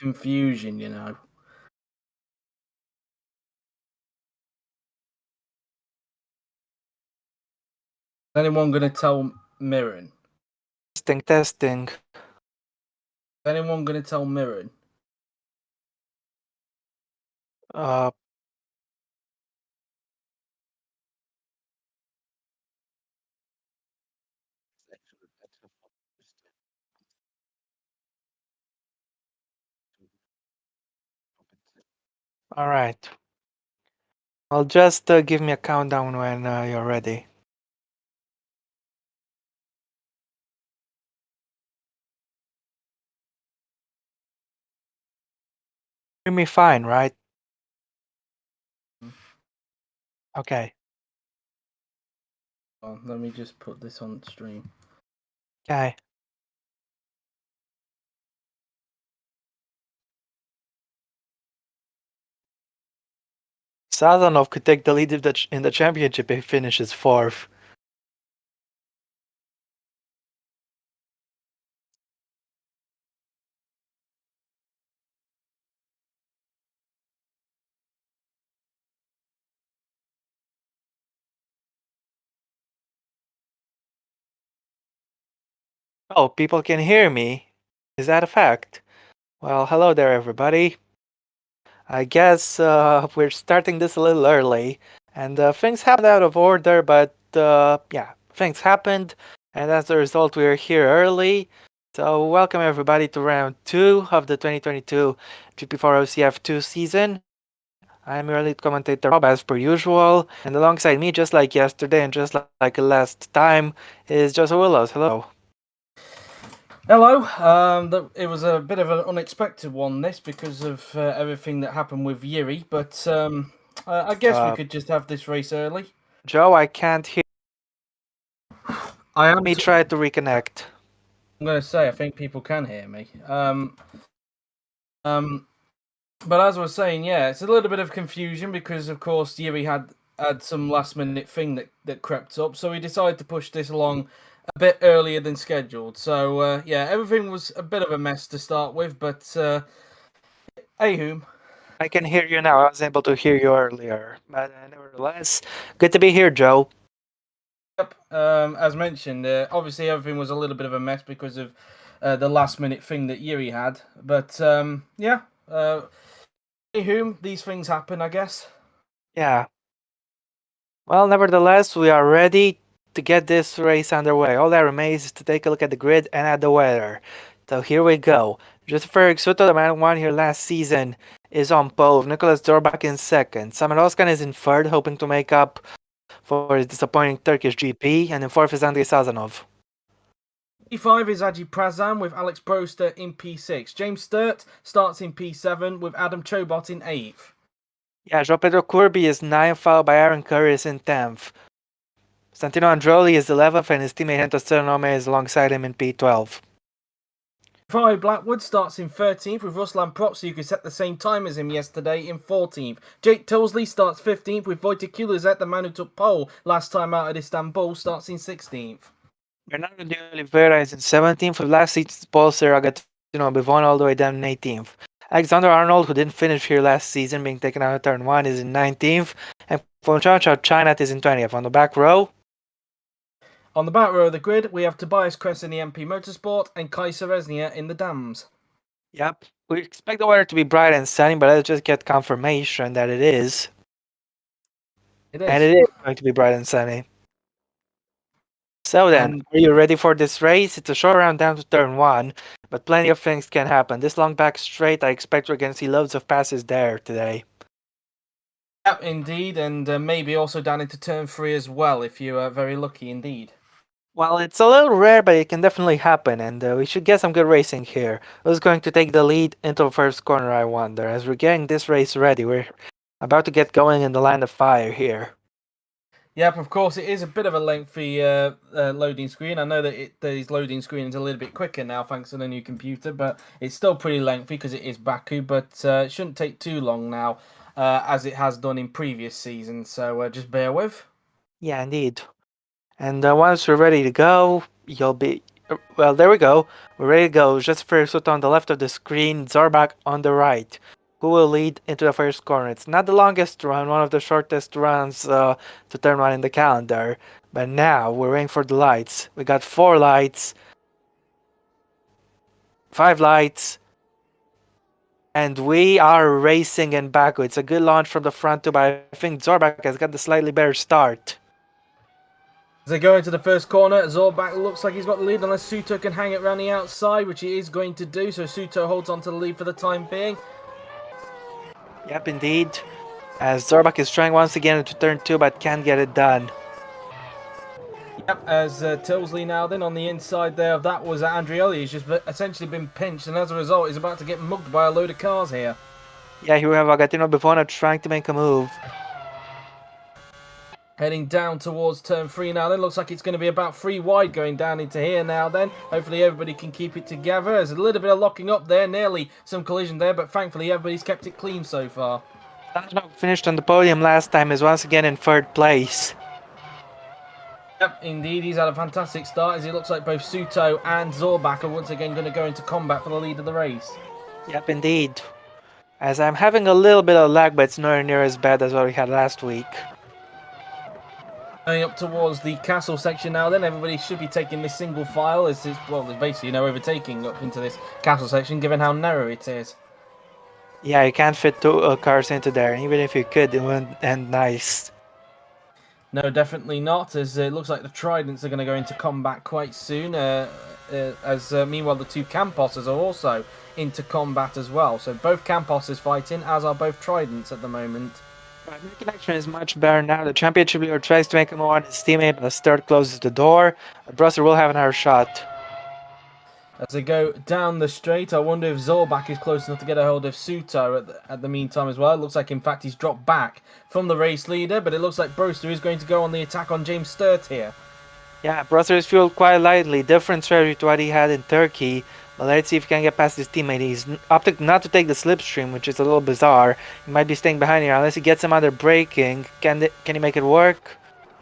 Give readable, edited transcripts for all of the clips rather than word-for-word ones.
confusion, you know. Is anyone going to tell Mirren? Testing. Is anyone going to tell Mirren? Uh, all right. Well, just give me a countdown when you're ready. Hear me fine, right? Okay. Oh, let me just put this on stream. Okay. Sazonov could take the lead in the championship if he finishes fourth. Oh, people can hear me. Is that a fact? Well, hello there, everybody. I guess we're starting this a little early, and things happened out of order, but yeah, things happened, and as a result, we're here early. So, welcome everybody to round 2 of the 2022 GP4 OCF2 season. I'm your lead commentator, Rob, as per usual, and alongside me, just like yesterday and just like last time, is Joseph Willows. Hello. Hello. It was a bit of an unexpected one, this, because of everything that happened with Yuri. But I guess we could just have this race early. Joe, I can't hear. I am. Let me try to reconnect. I'm going to say I think people can hear me. But as I was saying, yeah, it's a little bit of confusion because, of course, Yuri had some last minute thing that crept up, so we decided to push this along a bit earlier than scheduled. So yeah, everything was a bit of a mess to start with, but anywho. I can hear you now. I was able to hear you earlier. But nevertheless, good to be here, Joe. Yep. As mentioned, obviously everything was a little bit of a mess because of the last minute thing that Yuri had. But yeah, anywho, these things happen, I guess. Yeah. Well, nevertheless, we are ready to get this race underway. All that remains is to take a look at the grid and at the weather. So here we go. Christopher Soto, the man who won here last season, is on pole, with Nicholas Dorbach in second. Samuel Oskan is in third, hoping to make up for his disappointing Turkish GP, and in fourth is Andrei Sazonov. P5 is Aji Prazan with Alex Broster in P6. James Sturt starts in P7 with Adam Chobot in 8th. Yeah, João Pedro Curbi is 9th, followed by Aaron Curry in 10th. Santino Androli is 11th, and his teammate Hento Cernome is alongside him in P12. Ferrari Blackwood starts in 13th with Ruslan Props, who could set the same time as him yesterday, in 14th. Jake Tilsley starts 15th with Wojtek Kulizet, the man who took pole last time out at Istanbul, starts in 16th. Bernardo de Oliveira is in 17th, with last season's Paul Seragatino Bivon all the way down in 18th. Alexander Arnold, who didn't finish here last season, being taken out of turn 1, is in 19th, and Fonchao Chinat is in 20th. On the back row, on the back row of the grid, we have Tobias Kress in the MP Motorsport and Kaiser Resnia in the Dams. Yep, we expect the weather to be bright and sunny, but let's just get confirmation that it is. It is. And it is going to be bright and sunny. So then, are you ready for this race? It's a short round down to turn 1, but plenty of things can happen. This long back straight, I expect we're going to see loads of passes there today. Yep, indeed, and maybe also down into turn 3 as well, if you are very lucky indeed. Well, it's a little rare, but it can definitely happen, and we should get some good racing here. Who's going to take the lead into the first corner, I wonder? As we're getting this race ready, we're about to get going in the line of fire here. Yep, of course, it is a bit of a lengthy loading screen. I know that these loading screens are a little bit quicker now thanks to the new computer, but it's still pretty lengthy because it is Baku, but it shouldn't take too long now, as it has done in previous seasons, so just bear with. Yeah, indeed. And once we're ready to go, you'll be Well, there we go. We're ready to go. Just for Suto on the left of the screen, Zorbak on the right. Who will lead into the first corner? It's not the longest run, one of the shortest runs to turn on in the calendar. But now we're waiting for the lights. We got 4 lights, 5 lights, and we are racing in Baku. It's a good launch from the front too, but I think Zorbak has got the slightly better start. As they go into the first corner, Zorbak looks like he's got the lead unless Suto can hang it around the outside, which he is going to do. So Suto holds on to the lead for the time being. Yep, indeed. As Zorbak is trying once again into turn 2, but can't get it done. Yep, as Tilsley now then on the inside there of that was Andrioli. He's just essentially been pinched, and as a result, he's about to get mugged by a load of cars here. Yeah, here we have Agatino Bifona trying to make a move. Heading down towards turn 3 now then. Looks like it's going to be about 3 wide going down into here now then. Hopefully everybody can keep it together. There's a little bit of locking up there. Nearly some collision there, but thankfully everybody's kept it clean so far. Sazonov finished on the podium last time, is once again in 3rd place. Yep, indeed. He's had a fantastic start as it looks like both Suto and Zorbak are once again going to go into combat for the lead of the race. Yep, indeed. As I'm having a little bit of lag, but it's nowhere near as bad as what we had last week. Going up towards the castle section now then, everybody should be taking this single file as it's, well, there's basically no overtaking up into this castle section given how narrow it is. Yeah, you can't fit 2 cars into there, even if you could, it wouldn't end nice. No, definitely not, as it looks like the Tridents are going to go into combat quite soon, as meanwhile the 2 Camposes are also into combat as well. So both Camposes fighting, as are both Tridents at the moment. Right, my connection is much better now. The championship leader tries to make a move on his teammate, but the start closes the door. Brusser will have another shot. As they go down the straight, I wonder if Zorbak is close enough to get a hold of Suto at the meantime as well. It looks like, in fact, he's dropped back from the race leader, but it looks like Broster is going to go on the attack on James Sturt here. Yeah, Brusser is fueled quite lightly. Different strategy to what he had in Turkey. But let's see if he can get past his teammate. He's opted not to take the slipstream, which is a little bizarre. He might be staying behind here unless he gets some other braking. Can he make it work?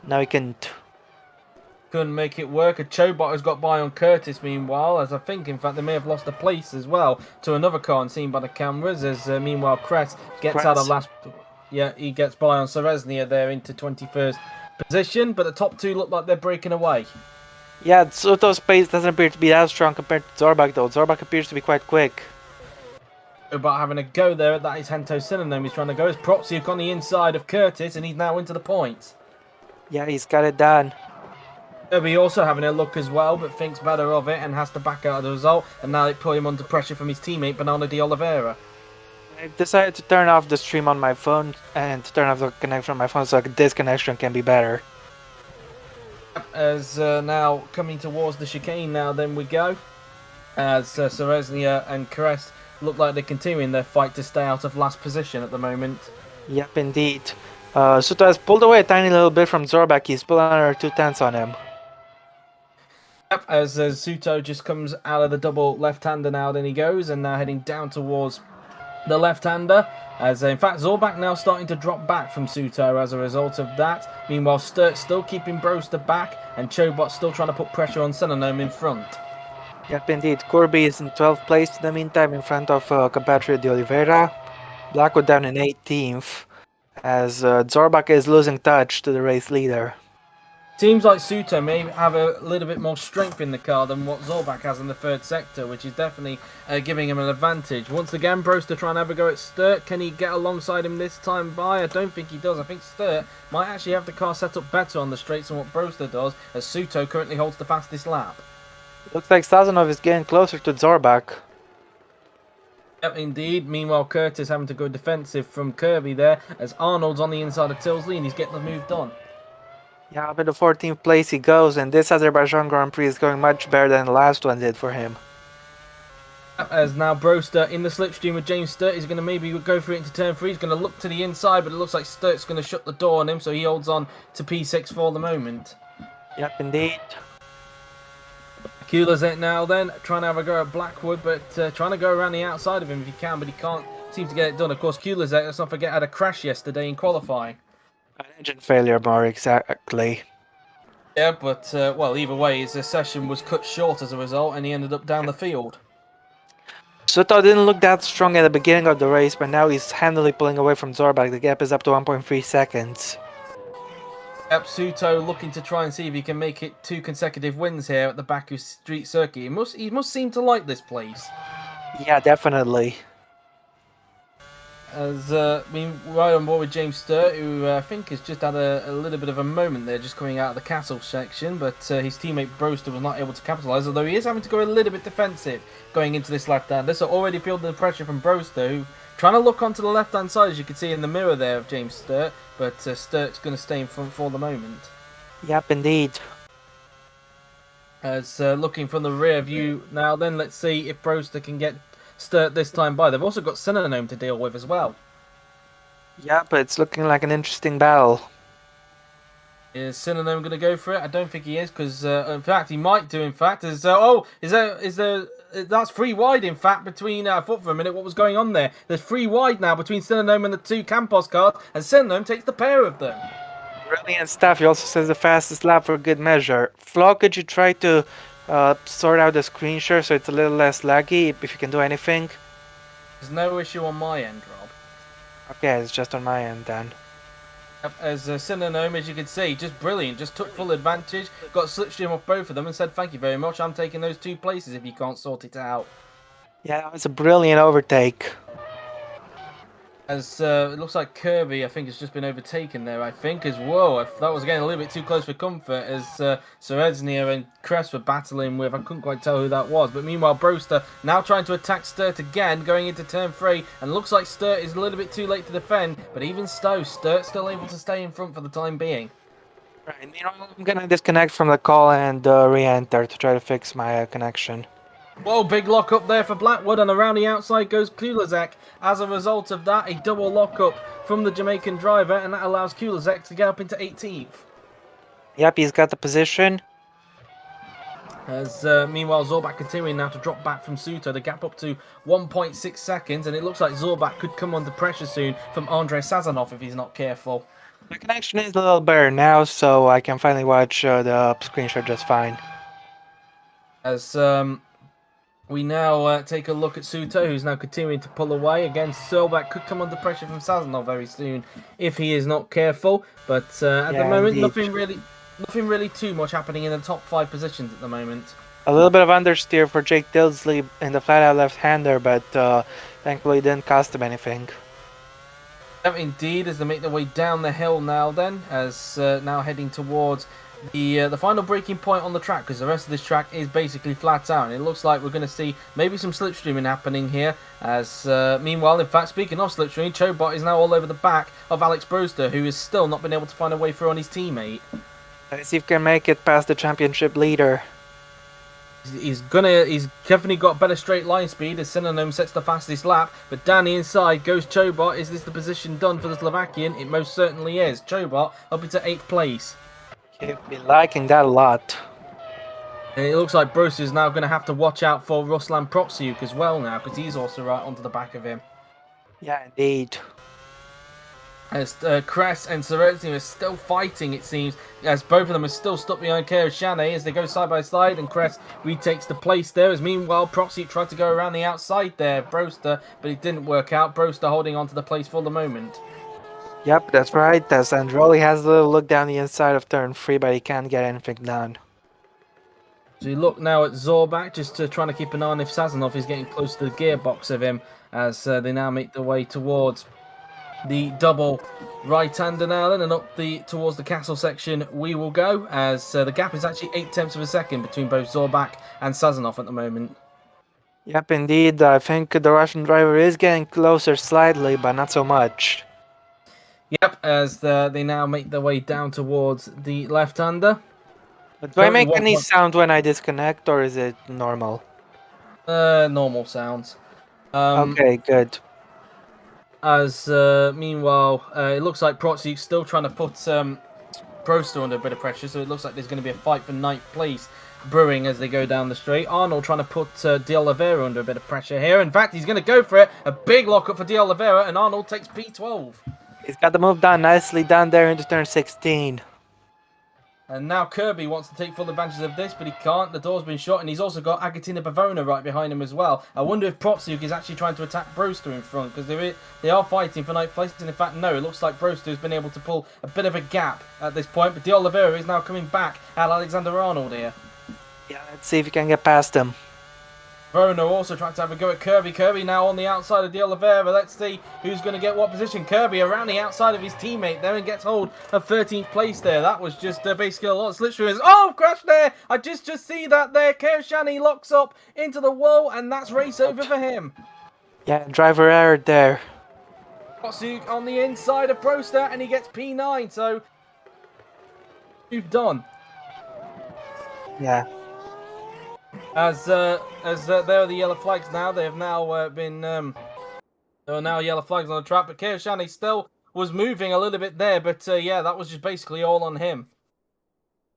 No, he can't. Couldn't make it work. A Chobot has got by on Curtis meanwhile, as I think, in fact, they may have lost a place as well to another car and seen by the cameras, as meanwhile Kress gets out of last... Yeah, he gets by on Sereznia there into 21st position, but the top 2 look like they're breaking away. Yeah, Soto's pace doesn't appear to be as strong compared to Zorbak though. Zorbak appears to be quite quick. About having a go there, that is Hento Synonym he's trying to go. It's Proxiuk on the inside of Curtis, and he's now into the points. Yeah, he's got it done. Kirby also having a look as well, but thinks better of it and has to back out of the result, and now it put him under pressure from his teammate Bernardo de Oliveira. I decided to turn off the stream on my phone and to turn off the connection on my phone so this connection can be better. As now coming towards the chicane now then we go, as Sereznia and Crest look like they're continuing their fight to stay out of last position at the moment. Yep, indeed. Suto has pulled away a tiny little bit from Zorbak. He's pulling another 2/10 on him. Yep, as Suto just comes out of the double left-hander now, then he goes, and now heading down towards the left-hander, as in fact Zorbak now starting to drop back from Suto as a result of that. Meanwhile Sturt still keeping Broster back, and Chobot still trying to put pressure on Synonym in front. Yep, indeed. Corby is in 12th place in the meantime in front of compatriot de Oliveira. Blackwood down in 18th, as Zorbak is losing touch to the race leader. Seems like Suto may have a little bit more strength in the car than what Zorbak has in the 3rd sector, which is definitely giving him an advantage. Once again, Broster trying to have a go at Sturt. Can he get alongside him this time by? I don't think he does. I think Sturt might actually have the car set up better on the straights than what Broster does, as Suto currently holds the fastest lap. Looks like Sazonov is getting closer to Zorbak. Yep, indeed. Meanwhile, Curtis having to go defensive from Kirby there, as Arnold's on the inside of Tilsley and he's getting the move done. Yeah, up in the 14th place he goes, and this Azerbaijan Grand Prix is going much better than the last one did for him. As now Broster in the slipstream with James Sturt, he's going to maybe go for it into turn 3. He's going to look to the inside, but it looks like Sturt's going to shut the door on him, so he holds on to P6 for the moment. Yep, indeed. Kulazet now then, trying to have a go at Blackwood, but trying to go around the outside of him if he can, but he can't seem to get it done. Of course, Kulazet, let's not forget, had a crash yesterday in qualifying. An engine failure, more exactly. Yeah, but well, either way, his session was cut short as a result, and he ended up down the field. Suto didn't look that strong at the beginning of the race, but now he's handily pulling away from Zorbak. The gap is up to 1.3 seconds. Yep, Suto looking to try and see if he can make it 2 consecutive wins here at the Baku Street Circuit. He must seem to like this place. Yeah, definitely. As right on board with James Sturt, who I think has just had a little bit of a moment there, just coming out of the castle section, but his teammate Broster was not able to capitalise, although he is having to go a little bit defensive going into this left-hander. So already feeling the pressure from Broster, who trying to look onto the left-hand side, as you can see in the mirror there of James Sturt, but Sturt's going to stay in front for the moment. Yep, indeed. As looking from the rear view now, then let's see if Broster can get Sturt this time by. They've also got Synonym to deal with as well. Yeah, but it's looking like an interesting battle. Is Synonym going to go for it? I don't think he is, because in fact he might do. In fact, is there? That's 3 wide. In fact, between I thought for a minute what was going on there. There's 3 wide now between Synonym and the 2 Campos cars, and Synonym takes the pair of them. Brilliant stuff. He also says the fastest lap for good measure. Flo, could you try to sort out the screen share so it's a little less laggy, if you can do anything? There's no issue on my end, Rob. Okay, it's just on my end then. As Synonym, as you can see, just brilliant, just took full advantage, got slipstream off both of them and said thank you very much, I'm taking those 2 places if you can't sort it out. Yeah, that was a brilliant overtake. As it looks like Kirby, I think, has just been overtaken there, I think, as whoa, that was getting a little bit too close for comfort, as Seredznia and Crest were battling with, I couldn't quite tell who that was, but meanwhile Broster now trying to attack Sturt again, going into turn 3, and looks like Sturt is a little bit too late to defend, but even so, Sturt's still able to stay in front for the time being. Right, you know, I'm gonna disconnect from the call and re-enter to try to fix my connection. Whoa, big lock up there for Blackwood, and around the outside goes Kulazek. As a result of that, a double lockup from the Jamaican driver, and that allows Kulazek to get up into 18th. Yep, he's got the position. As meanwhile, Zorbak continuing now to drop back from Suto, the gap up to 1.6 seconds, and it looks like Zorbak could come under pressure soon from Andrei Sazonov if he's not careful. My connection is a little better now, so I can finally watch the screenshot just fine. As we now take a look at Suto, who's now continuing to pull away. Again, Zorbak could come under pressure from Sazonov very soon if he is not careful. But at the moment, nothing really too much happening in the top 5 positions at the moment. A little bit of understeer for Jake Dillsley in the flat-out left-hander, but thankfully it didn't cost him anything. Indeed, as they make their way down the hill now then, as now heading towards the final braking point on the track, because the rest of this track is basically flat out, and it looks like we're going to see maybe some slipstreaming happening here, as meanwhile, in fact, speaking of slipstreaming, Chobot is now all over the back of Alex Broster, who has still not been able to find a way through on his teammate. Let's see if he can make it past the championship leader. He's definitely got better straight line speed as Synonym sets the fastest lap, but down the inside goes Chobot. Is this the position done for the Slovakian? It most certainly is. Chobot up into 8th place. He'll be liking that a lot. And it looks like Bruce is now going to have to watch out for Ruslan Protsiuk as well now, because he's also right onto the back of him. Yeah, indeed. As Kress and Seredzny are still fighting, it seems, as both of them are still stuck behind Keo Shane as they go side by side, and Kress retakes the place there, as meanwhile Protsiuk tried to go around the outside there, Broster, but it didn't work out. Broster holding on to the place for the moment. Yep, that's right. Sandroli has a little look down the inside of turn 3, but he can't get anything done. So you look now at Zorbak, just trying to keep an eye on if Sazonov is getting close to the gearbox of him, as they now make their way towards the double right-hander now then, and up towards the castle section we will go, as the gap is actually 0.8 of a second between both Zorbak and Sazonov at the moment. Yep, indeed. I think the Russian driver is getting closer slightly, but not so much. Yep, as they now make their way down towards the left-hander. But do I make any sound when I disconnect, or is it normal? Normal sounds. Okay, good. As meanwhile, it looks like Protsiuk's still trying to put Broster under a bit of pressure, so it looks like there's going to be a fight for 9th place brewing as they go down the straight. Arnold trying to put De Oliveira under a bit of pressure here. In fact, he's going to go for it. A big lockup for De Oliveira, and Arnold takes P12. He's got the move done. Nicely done there into turn 16. And now Kirby wants to take full advantage of this, but he can't. The door's been shut, and he's also got Agatina Bavona right behind him as well. I wonder if Propsuk is actually trying to attack Broster in front, because they are fighting for ninth place. And in fact, no, it looks like Broster has been able to pull a bit of a gap at this point. But De Oliveira is now coming back at Alexander Arnold here. Yeah, let's see if he can get past him. Verona also trying to have a go at Kirby. Kirby now on the outside of De Oliveira. Let's see who's going to get what position. Kirby around the outside of his teammate there and gets hold of 13th place there. That was just basically a lot of slipstream. Oh, crash there! I just see that there. Kershani locks up into the wall, and that's race over for him. Yeah, driver error there. Propsuk on the inside of Broster, and he gets P9. So you've done. Yeah. As there are the yellow flags now. They have now been there are now yellow flags on the track, but Kirshani still was moving a little bit there. But yeah, that was just basically all on him.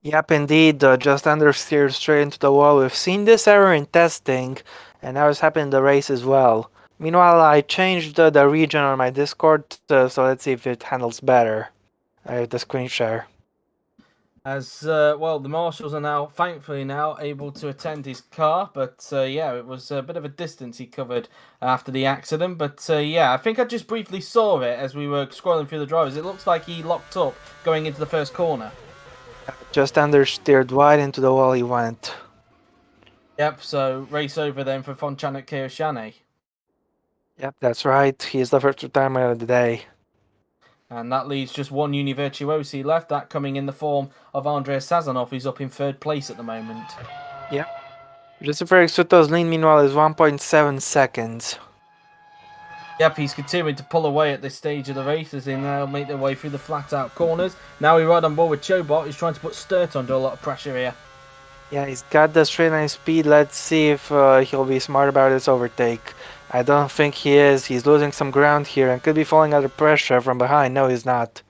Yep, indeed, just understeered straight into the wall. We've seen this error in testing, and now it's happened in the race as well. Meanwhile, I changed the region on my Discord, so let's see if it handles better the screen share. As well, the marshals are now, thankfully now, able to attend his car. But yeah, it was a bit of a distance he covered after the accident. But yeah, I think I just briefly saw it as we were scrolling through the drivers. It looks like he locked up going into the first corner. Just understeered wide into the wall he went. Yep, so race over then for Fonchanek Kirshani. Yep, that's right. He's the first retirement of the day. And that leaves just one Univirtuosi left, that coming in the form of Andrei Sazonov, who's up in third place at the moment. Yep. Christopher Exuto's lead, meanwhile, is 1.7 seconds. Yep, he's continuing to pull away at this stage of the race as they now make their way through the flat-out corners. Now we ride on board with Chobot, who's trying to put Sturt under a lot of pressure here. Yeah, he's got the straight line speed. Let's see if he'll be smart about his overtake. I don't think he is. He's losing some ground here and could be falling under pressure from behind. No, he's not.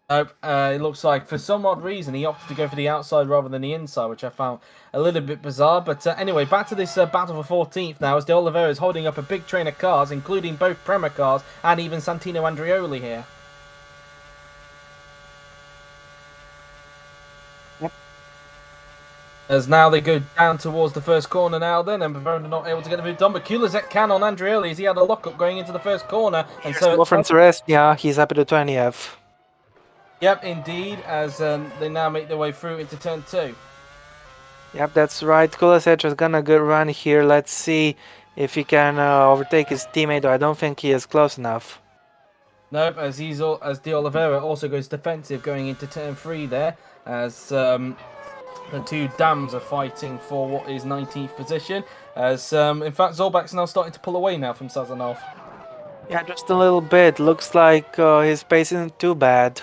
Nope, it looks like for some odd reason he opted to go for the outside rather than the inside, which I found a little bit bizarre. But anyway, back to this battle for 14th now as De Oliveira is holding up a big train of cars, including both Prema cars and even Santino Andreoli here. Yep. As now they go down towards the first corner now then, and Bavona not able to get the move done, but Kulazek can on Andreoli as he had a lockup going into the first corner. And so from Ceres, yeah, he's up at the 20th. Yep, indeed, as they now make their way through into turn 2. Yep, that's right. Kulasic has got a good run here. Let's see if he can overtake his teammate, though I don't think he is close enough. Nope, as De Oliveira also goes defensive going into turn 3 there, as the two dams are fighting for what is 19th position, as in fact Zorbac's now starting to pull away now from Sazonov. Yeah, just a little bit. Looks like his pace isn't too bad.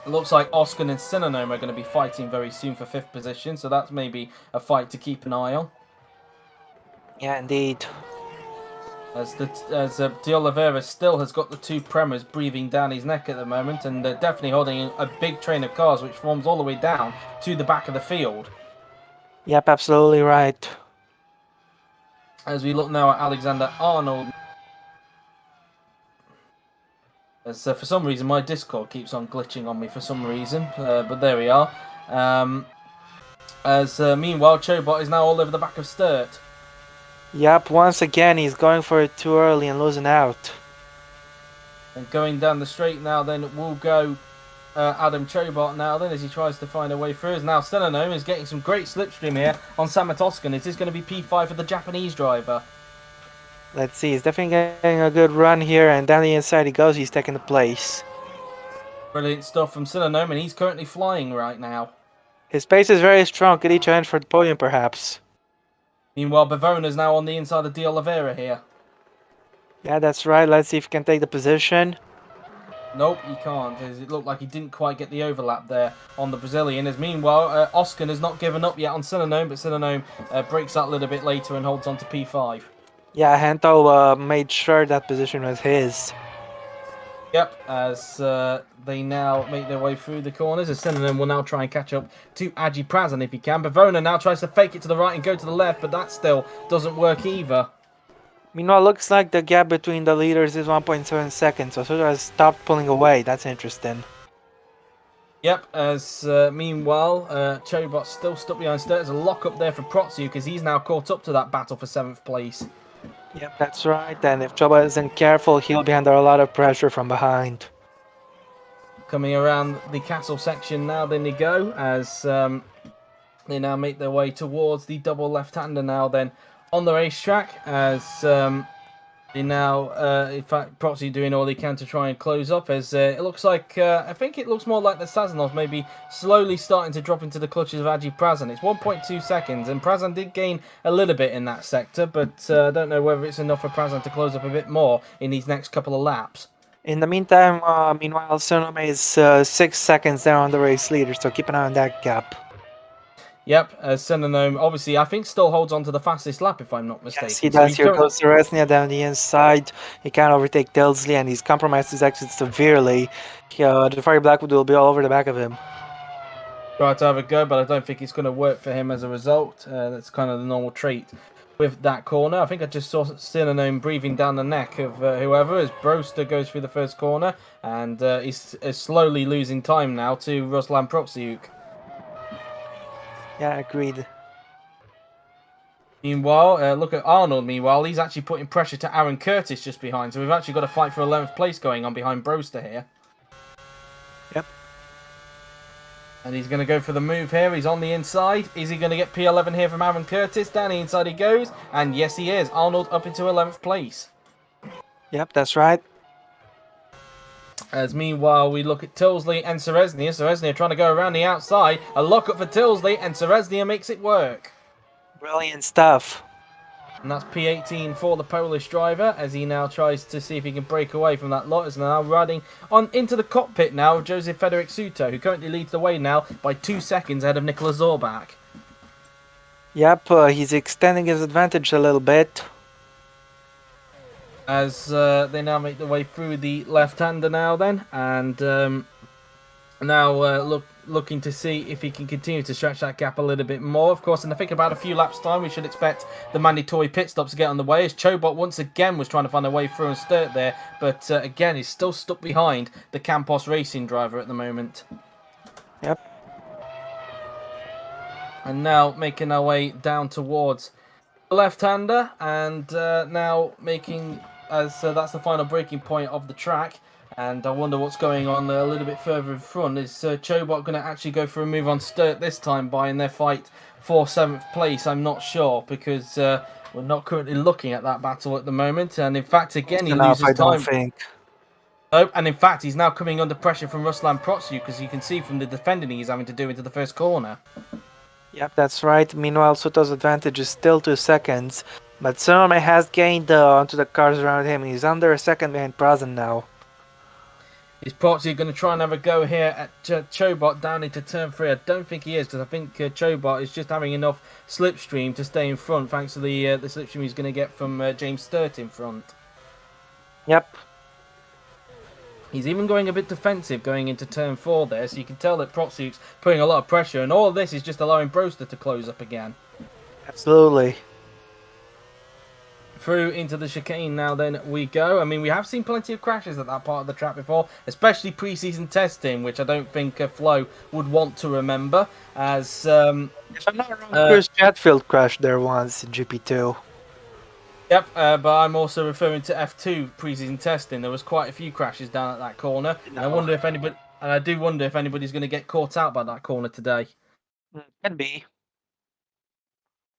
It looks like Oscar and Synonym are going to be fighting very soon for 5th position, so that's maybe a fight to keep an eye on. Yeah, indeed. As De Oliveira still has got the two Premas breathing down his neck at the moment, and they're definitely holding a big train of cars which forms all the way down to the back of the field. Yep, absolutely right. As we look now at Alexander Arnold. As for some reason my Discord keeps on glitching on me for some reason, but there we are. Meanwhile Chobot is now all over the back of Sturt. Yep, once again he's going for it too early and losing out. And going down the straight now then will go Adam Chobot now then as he tries to find a way through. As now Stenonome is getting some great slipstream here on Samatoskan. Is this going to be P5 for the Japanese driver? Let's see, he's definitely getting a good run here, and down the inside he goes, he's taking the place. Brilliant stuff from Sinonome, and he's currently flying right now. His pace is very strong, could he challenge for the podium perhaps? Meanwhile, Bavona's now on the inside of De Oliveira here. Yeah, that's right, let's see if he can take the position. Nope, he can't, as it looked like he didn't quite get the overlap there on the Brazilian. As meanwhile, Oscar has not given up yet on Sinonome, but Sinonome breaks out a little bit later and holds on to P5. Yeah, Hento made sure that position was his. Yep, as they now make their way through the corners, as Sinonome will now try and catch up to Aji Prazan if he can. Bavona now tries to fake it to the right and go to the left, but that still doesn't work either. Meanwhile, looks like the gap between the leaders is 1.7 seconds, so Suda has stopped pulling away. That's interesting. Yep, as meanwhile, Chobot's still stuck behind Sturt. There's a lock up there for Protsu because he's now caught up to that battle for 7th place. Yep, that's right. And if Choba isn't careful, he'll be under a lot of pressure from behind. Coming around the castle section now, then they go as they now make their way towards the double left-hander now then on the racetrack as they now, in fact, Proxy doing all they can to try and close up as it looks like, I think it looks more like the Sazanov maybe slowly starting to drop into the clutches of Agi Prazan. It's 1.2 seconds and Prazan did gain a little bit in that sector, but I don't know whether it's enough for Prazan to close up a bit more in these next couple of laps. In the meantime, meanwhile, Sonome is 6 seconds down on the race leader, so keep an eye on that gap. Yep, Synonome obviously I think still holds on to the fastest lap if I'm not mistaken. Yes, he does. Here goes Resnia down the inside. He can't overtake Tilsley and he's compromised his exit severely. The Fiery Blackwood will be all over the back of him. Try to have a go, but I don't think it's going to work for him as a result. That's kind of the normal trait with that corner. I think I just saw Synonome breathing down the neck of whoever as Broster goes through the first corner and he's slowly losing time now to Ruslan Protsiuk. Yeah, agreed. Meanwhile, look at Arnold. Meanwhile, he's actually putting pressure to Aaron Curtis just behind. So we've actually got a fight for 11th place going on behind Broster here. Yep. And he's going to go for the move here. He's on the inside. Is he going to get P11 here from Aaron Curtis? Down the inside he goes. And yes, he is. Arnold up into 11th place. Yep, that's right. As meanwhile, we look at Tilsley and Sereznia. Sereznia trying to go around the outside. A lock up for Tilsley, and Sereznia makes it work. Brilliant stuff. And that's P18 for the Polish driver, as he now tries to see if he can break away from that lot. Is now riding on into the cockpit now of Joseph Frederick Suto, who currently leads the way now by 2 seconds ahead of Nikola Zorbach. Yep, he's extending his advantage a little bit. As they now make their way through the left-hander now then, and now looking to see if he can continue to stretch that gap a little bit more. Of course, and I think about a few laps time, we should expect the mandatory pit stops to get on the way, as Chobot once again was trying to find a way through and Sturt there, but again, he's still stuck behind the Campos Racing driver at the moment. Yep. And now making our way down towards the left-hander, and now making, as that's the final breaking point of the track. And I wonder what's going on a little bit further in front. Is Chobot going to actually go for a move on Sturt this time by in their fight for 7th place? I'm not sure, because we're not currently looking at that battle at the moment. And in fact, again, he loses time. I don't think. Oh, and in fact, he's now coming under pressure from Ruslan Protsiuk, because you can see from the defending he's having to do into the first corner. Yep, that's right. Meanwhile, Soto's advantage is still 2 seconds. But Sonome has gained onto the cars around him. He's under a second behind Prazan now. Is Proxy going to try and have a go here at Chobot down into turn 3? I don't think he is, because I think Chobot is just having enough slipstream to stay in front, thanks to the slipstream he's going to get from James Sturt in front. Yep. He's even going a bit defensive going into turn 4 there, so you can tell that Proxy's putting a lot of pressure, and all of this is just allowing Broster to close up again. Absolutely. Through into the chicane now then we go. I mean, we have seen plenty of crashes at that part of the track before, especially pre-season testing, which I don't think Flo would want to remember, as if I'm not wrong, Chris Chatfield crashed there once in GP2. Yep, but I'm also referring to F2 pre-season testing. There was quite a few crashes down at that corner, and I wonder if anybody, and I do wonder if anybody's going to get caught out by that corner today. Can be.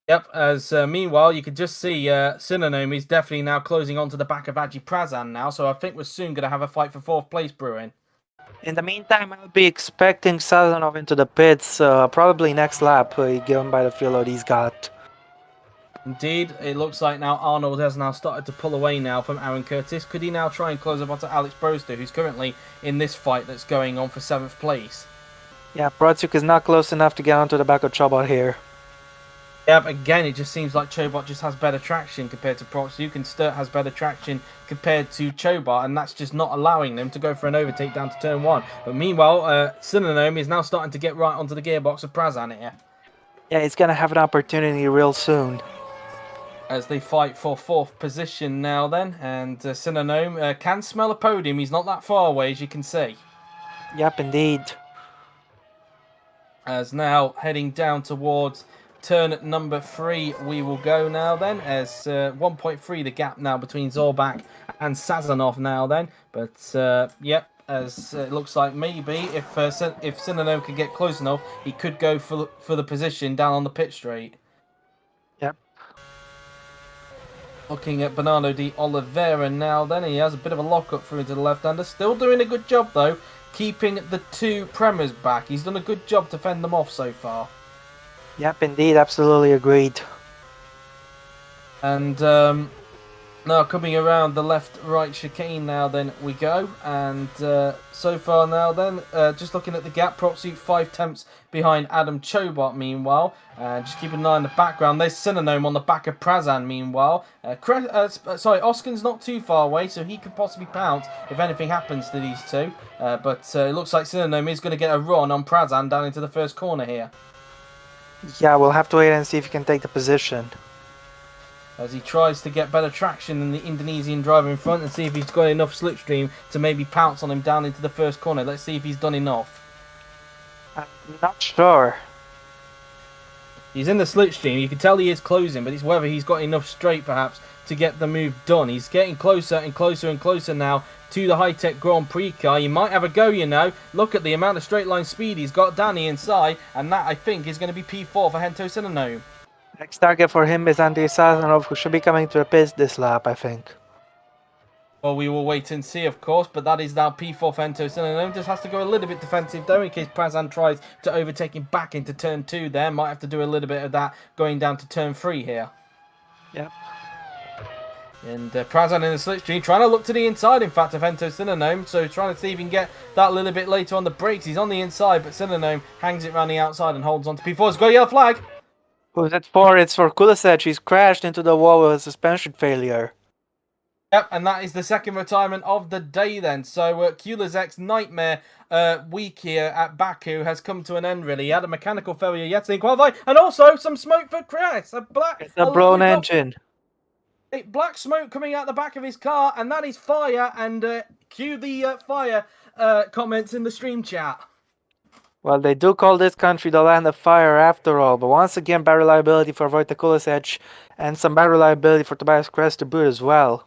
Yep, as meanwhile, you can just see Synonome is definitely now closing on to the back of Agi Prazan now, so I think we're soon going to have a fight for 4th place brewing. In the meantime, I'll be expecting Sazonov into the pits, probably next lap, given by the fuel load he's got. Indeed, it looks like now Arnold has now started to pull away now from Aaron Curtis. Could he now try and close up onto Alex Broster, who's currently in this fight that's going on for 7th place? Yeah, Protsiuk is not close enough to get onto the back of Chobot here. Yep, again, it just seems like Chobot just has better traction compared to Protsiuk, and Sturt has better traction compared to Chobot, and that's just not allowing them to go for an overtake down to turn 1. But meanwhile, Synonome is now starting to get right onto the gearbox of Prazan here. Yeah, he's going to have an opportunity real soon. As they fight for 4th position now then, and Synonome can smell a podium. He's not that far away, as you can see. Yep, indeed. As now heading down towards turn number 3, we will go now then, as 1.3 the gap now between Zorbak and Sazonov now then. But yep, as it looks like maybe if Sinano can get close enough, he could go for the position down on the pit straight. Yep. Looking at Bernardo de Oliveira now then, he has a bit of a lock-up through into the left-hander. Still doing a good job though, keeping the two Premiers back. He's done a good job to fend them off so far. Yep, indeed, absolutely agreed. And now coming around the left-right chicane now then we go. And so far now then, just looking at the gap, Proxy 5 tenths behind Adam Chobot meanwhile. Just keep an eye on the background. There's Sinanome on the back of Prazan meanwhile. Oskin's not too far away, so he could possibly pounce if anything happens to these two. But it looks like Sinanome is going to get a run on Prazan down into the first corner here. Yeah, we'll have to wait and see if he can take the position. As he tries to get better traction than the Indonesian driver in front and see if he's got enough slipstream to maybe pounce on him down into the first corner. Let's see if he's done enough. I'm not sure. He's in the slipstream. You can tell he is closing, but it's whether he's got enough straight perhaps to get the move done. He's getting closer and closer and closer now to the high-tech Grand Prix car. He might have a go, you know. Look at the amount of straight line speed he's got down the inside, and that I think is going to be P4 for Hento Sinanome. Next target for him is Andrei Sazonov, who should be coming to the pits this lap, I think. Well, we will wait and see, of course, but that is now P4 for Hento Sinanome. Just has to go a little bit defensive, though, in case Prazan tries to overtake him back into turn 2 there. Might have to do a little bit of that going down to turn 3 here. Yep. And Prazan in the slipstream, trying to look to the inside, in fact, of Hento Sinanome. So trying to see if he can get that a little bit later on the brakes. He's on the inside, but Sinanome hangs it around the outside and holds on to P4. He's got a yellow flag. Who's it for? It's for Kulisec. He's crashed into the wall with a suspension failure. Yep, and that is the second retirement of the day then. So Kulisec's nightmare week here at Baku has come to an end, really. He had a mechanical failure yesterday in qualifying, and also some smoke for Chris. It's a blown engine. Black smoke coming out the back of his car, and that is fire. And cue the fire comments in the stream chat. Well, they do call this country the land of fire after all, but once again, bad reliability for Wojtek Kulisec, and some bad reliability for Tobias Kress to boot as well.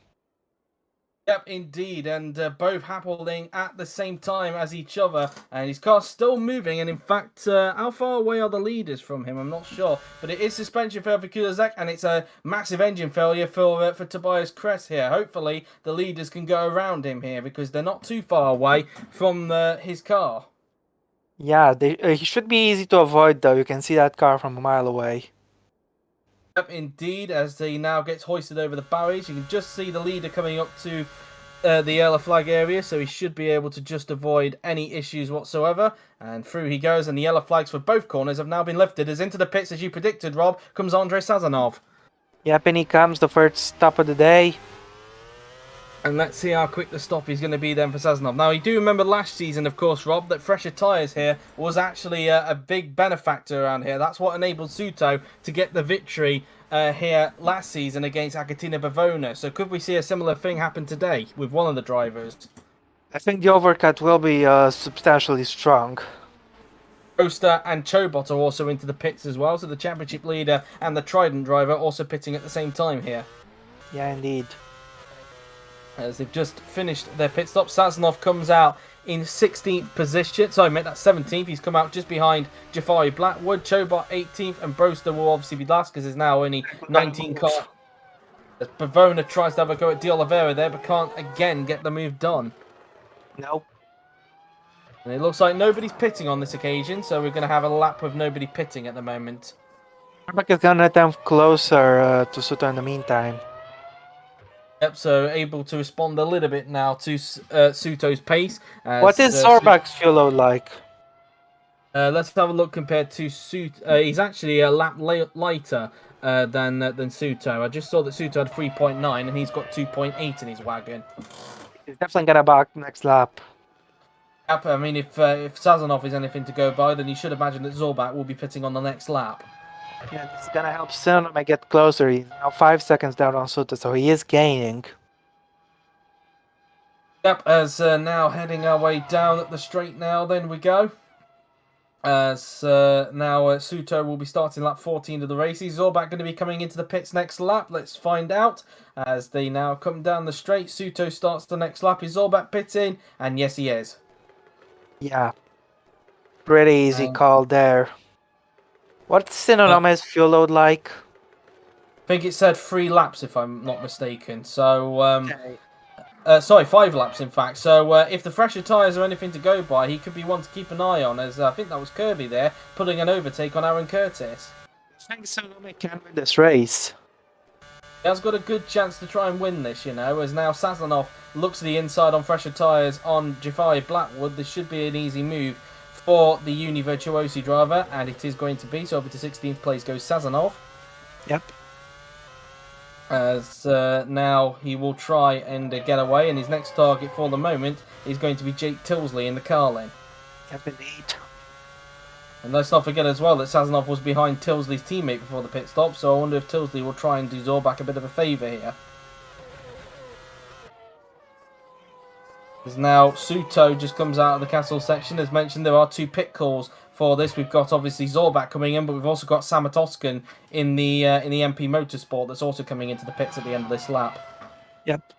Yep, indeed, and both happening at the same time as each other, and his car's still moving, and in fact, how far away are the leaders from him? I'm not sure, but it is suspension failure for Kulisec, and it's a massive engine failure for Tobias Kress here. Hopefully, the leaders can go around him here, because they're not too far away from his car. Yeah, he should be easy to avoid, though. You can see that car from a mile away. Yep, indeed, as he now gets hoisted over the barriers. You can just see the leader coming up to the yellow flag area, so he should be able to just avoid any issues whatsoever. And through he goes, and the yellow flags for both corners have now been lifted. As into the pits, as you predicted, Rob, comes Andrei Sazonov. Yep, and he comes, the first stop of the day. And let's see how quick the stop is going to be then for Sazonov. Now, you do remember last season, of course, Rob, that fresher tyres here was actually a big benefactor around here. That's what enabled Suto to get the victory here last season against Agatina Bavona. So could we see a similar thing happen today with one of the drivers? I think the overcut will be substantially strong. Roster and Chobot are also into the pits as well. So the championship leader and the Trident driver also pitting at the same time here. Yeah, indeed. As they've just finished their pit stop, Sazonov comes out in 16th position. Sorry, mate, that's 17th. He's come out just behind Jafari Blackwood. Chobot 18th, and Broster will obviously be last because there's now only 19 cars. As Bavona tries to have a go at De Oliveira there, but can't again get the move done. Nope. And it looks like nobody's pitting on this occasion, so we're going to have a lap with nobody pitting at the moment. Starbuck is gonna attempt closer to Suto in the meantime. Yep, so able to respond a little bit now to Suto's pace. What is Starbuck's fuel load like? Let's have a look compared to Suto. He's actually a lap lighter than Suto. I just saw that Suto had 3.9 and he's got 2.8 in his wagon. He's definitely gonna back next lap. Yep, I mean, if Sazonov is anything to go by, then you should imagine that Zorbak will be pitting on the next lap. Yeah, this is gonna help Sinanome get closer. He's now 5 seconds down on Suto, so he is gaining. Yep, as now heading our way down at the straight now, then we go. As now Suto will be starting lap 14 of the race. Is Zorbak going to be coming into the pits next lap? Let's find out. As they now come down the straight, Suto starts the next lap. Is Zorbak pitting? And yes, he is. Yeah. Pretty easy call there. What's Synonymous fuel load like? I think it said 3 laps, if I'm not mistaken. So, Okay. sorry, 5 laps, in fact. So, if the fresher tyres are anything to go by, he could be one to keep an eye on, as I think that was Kirby there, putting an overtake on Aaron Curtis. I think Synonymous can win this race. He has got a good chance to try and win this, you know, as now Sazonov looks to the inside on fresher tyres on Jafari Blackwood. This should be an easy move for the Uni Virtuosi driver, and it is going to be. So over to 16th place goes Sazonov. Yep. As now he will try and get away, and his next target for the moment is going to be Jake Tilsley in the Carlin. Yep, indeed. And let's not forget as well that Sazonov was behind Tilsley's teammate before the pit stop, so I wonder if Tilsley will try and do Zorbak a bit of a favour here. As now Suto just comes out of the castle section. As mentioned, there are 2 pit calls for this. We've got obviously Zorbak coming in, but we've also got Samatoskan in the MP Motorsport that's also coming into the pits at the end of this lap. Yep.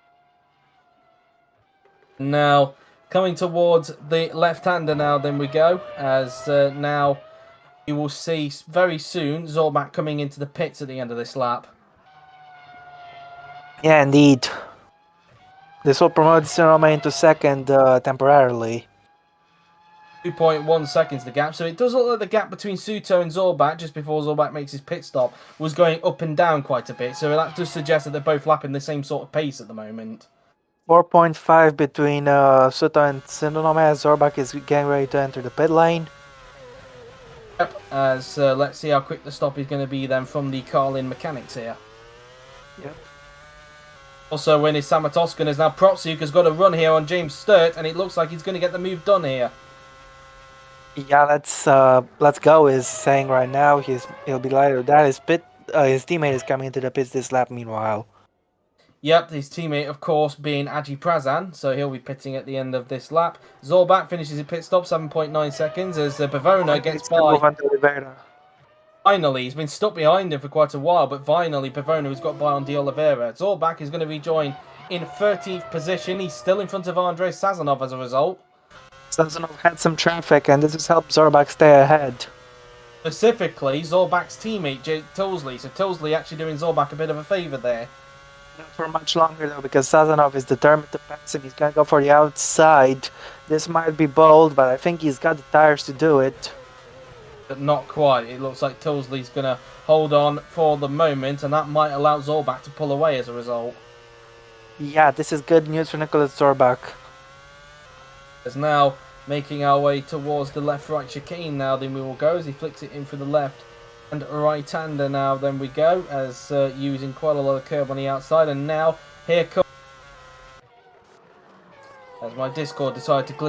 Now coming towards the left-hander now, then we go, as now you will see very soon Zorbak coming into the pits at the end of this lap. Yeah, indeed. This will promote Synonymous into second temporarily. 2.1 seconds the gap, so it does look like the gap between Suto and Zorbak just before Zorbak makes his pit stop was going up and down quite a bit, so that does suggest that they're both lapping the same sort of pace at the moment. 4.5 between Suto and Synonymous. Zorbak is getting ready to enter the pit lane. Yep, as let's see how quick the stop is going to be then from the Carlin mechanics here. Yep. Also, when his Samatoskan is now Protsuk has got a run here on James Sturt, and it looks like he's going to get the move done here. Yeah, let's go is saying right now. He'll be lighter. That his teammate is coming into the pits this lap. Meanwhile. Yep, his teammate, of course, being Aji Prazan, so he'll be pitting at the end of this lap. Zorbak finishes his pit stop, 7.9 seconds, as Bavona gets by. Finally, he's been stuck behind him for quite a while, but finally, Bavona has got by on De Oliveira. Zorbak is going to rejoin in 13th position. He's still in front of Andrei Sazonov as a result. Sazonov had some traffic, and this has helped Zorbak stay ahead. Specifically, Zorbak's teammate, Jake Tilsley. So Tilsley actually doing Zorbak a bit of a favour there. Not for much longer though, because Sazonov is determined to pass him. He's gonna go for the outside. This might be bold, but I think he's got the tires to do it. But not quite. It looks like Tilsley's going to hold on for the moment, and that might allow Zorbak to pull away as a result. Yeah, this is good news for Nicholas Zorbak. As now making our way towards the left-right chicane now, then we will go as he flicks it in for the left and right-hander now, then we go, as using quite a lot of curb on the outside, and now here comes, as my Discord decided to glitch